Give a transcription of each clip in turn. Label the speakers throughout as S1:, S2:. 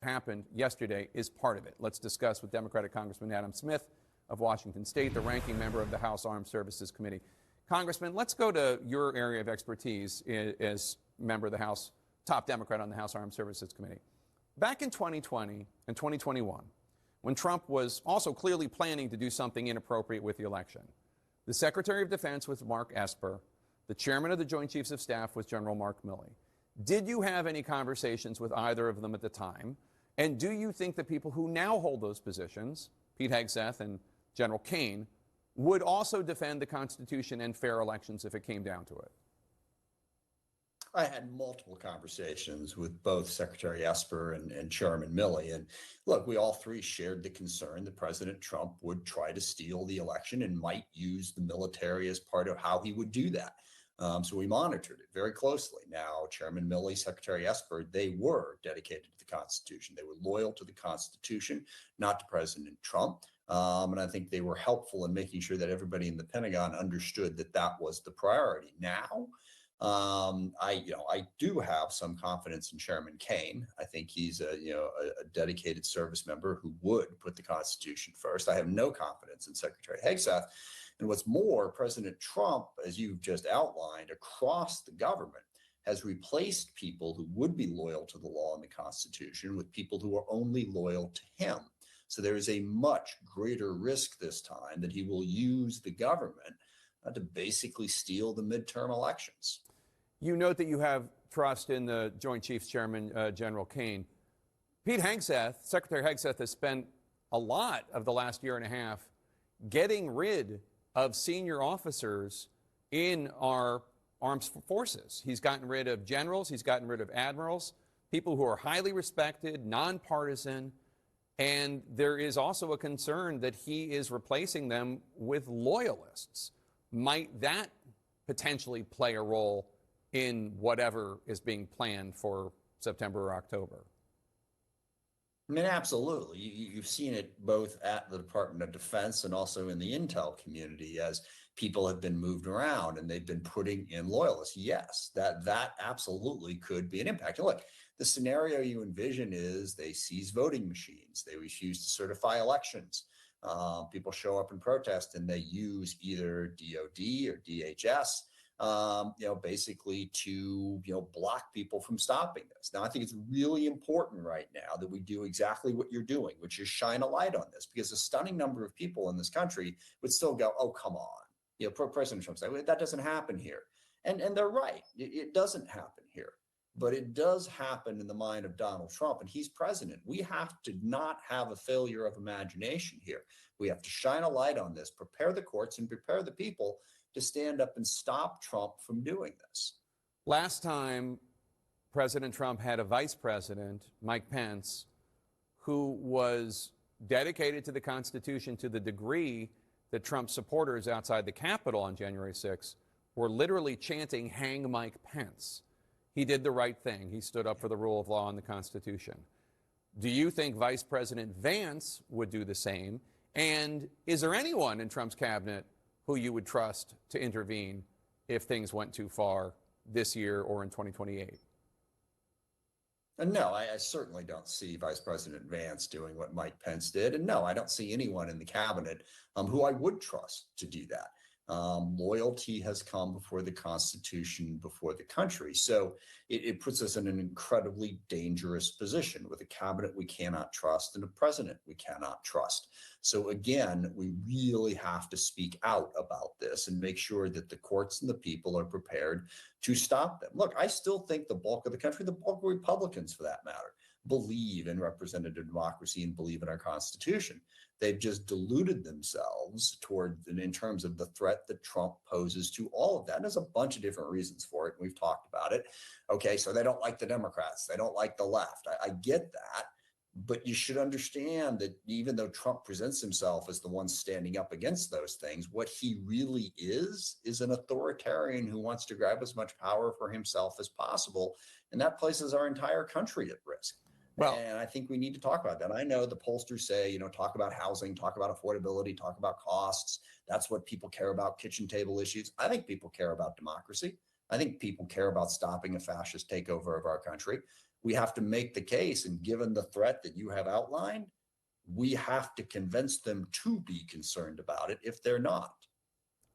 S1: happened yesterday is part of it. Let's discuss with Democratic Congressman Adam Smith of Washington State, the ranking member of the House Armed Services Committee. Congressman, let's go to your area of expertise as member of the House, top Democrat on the House Armed Services Committee. Back in 2020 and 2021, when Trump was also clearly planning to do something inappropriate with the election, the Secretary of Defense was Mark Esper. The chairman of the Joint Chiefs of Staff was General Mark Milley. Did you have any conversations with either of them at the time? And do you think the people who now hold those positions, Pete Hegseth and General Kane, would also defend the Constitution and fair elections if it came down to it?
S2: I had multiple conversations with both Secretary Esper and Chairman Milley. And look, we all three shared the concern that President Trump would try to steal the election and might use the military as part of how he would do that. So we monitored it very closely. Now, Chairman Milley, Secretary Esper, they were dedicated to the Constitution. They were loyal to the Constitution, not to President Trump. And I think they were helpful in making sure that everybody in the Pentagon understood that that was the priority. Now, I do have some confidence in Chairman Kane. I think he's a dedicated service member who would put the Constitution first. I have no confidence in Secretary Hegseth. And what's more, President Trump, as you've just outlined, across the government has replaced people who would be loyal to the law and the Constitution with people who are only loyal to him. So there is a much greater risk this time that he will use the government to basically steal the midterm elections.
S1: You note that you have trust in the Joint Chiefs Chairman, General Kane. Pete Hegseth, Secretary Hegseth, has spent a lot of the last year and a half getting rid of senior officers in our armed forces. He's gotten rid of generals, he's gotten rid of admirals, people who are highly respected, nonpartisan, and there is also a concern that he is replacing them with loyalists. Might that potentially play a role in whatever is being planned for September or October?
S2: I mean, absolutely. You've seen it both at the Department of Defense and also in the intel community as people have been moved around and they've been putting in loyalists. Yes, that absolutely could be an impact. And look, the scenario you envision is they seize voting machines. They refuse to certify elections. People show up and protest and they use either DOD or DHS basically to, block people from stopping this. Now, I think it's really important right now that we do exactly what you're doing, which is shine a light on this, because a stunning number of people in this country would still go, oh, come on. President Trump said, that doesn't happen here. And they're right. It doesn't happen here. But it does happen in the mind of Donald Trump, and he's president. We have to not have a failure of imagination here. We have to shine a light on this, prepare the courts and prepare the people to stand up and stop Trump from doing this.
S1: Last time President Trump had a vice president, Mike Pence, who was dedicated to the Constitution to the degree that Trump supporters outside the Capitol on January 6th were literally chanting, "Hang Mike Pence." He did the right thing. He stood up for the rule of law and the Constitution. Do you think Vice President Vance would do the same? And is there anyone in Trump's cabinet who you would trust to intervene if things went too far this year or in 2028?
S2: No, I certainly don't see Vice President Vance doing what Mike Pence did. And no, I don't see anyone in the cabinet who I would trust to do that. Loyalty has come before the Constitution, before the country. So it puts us in an incredibly dangerous position with a cabinet we cannot trust and a president we cannot trust. So again, we really have to speak out about this and make sure that the courts and the people are prepared to stop them. Look, I still think the bulk of the country, the bulk of Republicans for that matter, believe in representative democracy and believe in our Constitution. They've just deluded themselves in terms of the threat that Trump poses to all of that. And there's a bunch of different reasons for it. We've talked about it. Okay, so they don't like the Democrats. They don't like the left. I get that. But you should understand that even though Trump presents himself as the one standing up against those things, what he really is an authoritarian who wants to grab as much power for himself as possible. And that places our entire country at risk. Well, and I think we need to talk about that. I know the pollsters say, talk about housing, talk about affordability, talk about costs. That's what people care about, kitchen table issues. I think people care about democracy. I think people care about stopping a fascist takeover of our country. we have to make the case. And given the threat that you have outlined, we have to convince them to be concerned about it if they're not.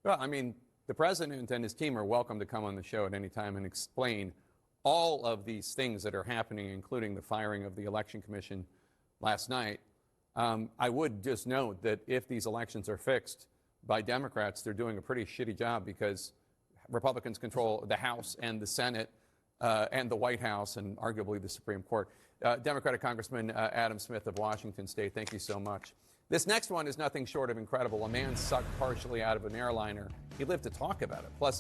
S1: Well, I mean, the president and his team are welcome to come on the show at any time and explain all of these things that are happening, including the firing of the election commission last night. I would just note that if these elections are fixed by Democrats, they're doing a pretty shitty job because Republicans control the House and the Senate and the White House and arguably the Supreme Court. Democratic Congressman Adam Smith of Washington State, thank you so much. This next one is nothing short of incredible. A man sucked partially out of an airliner. He lived to talk about it. Plus,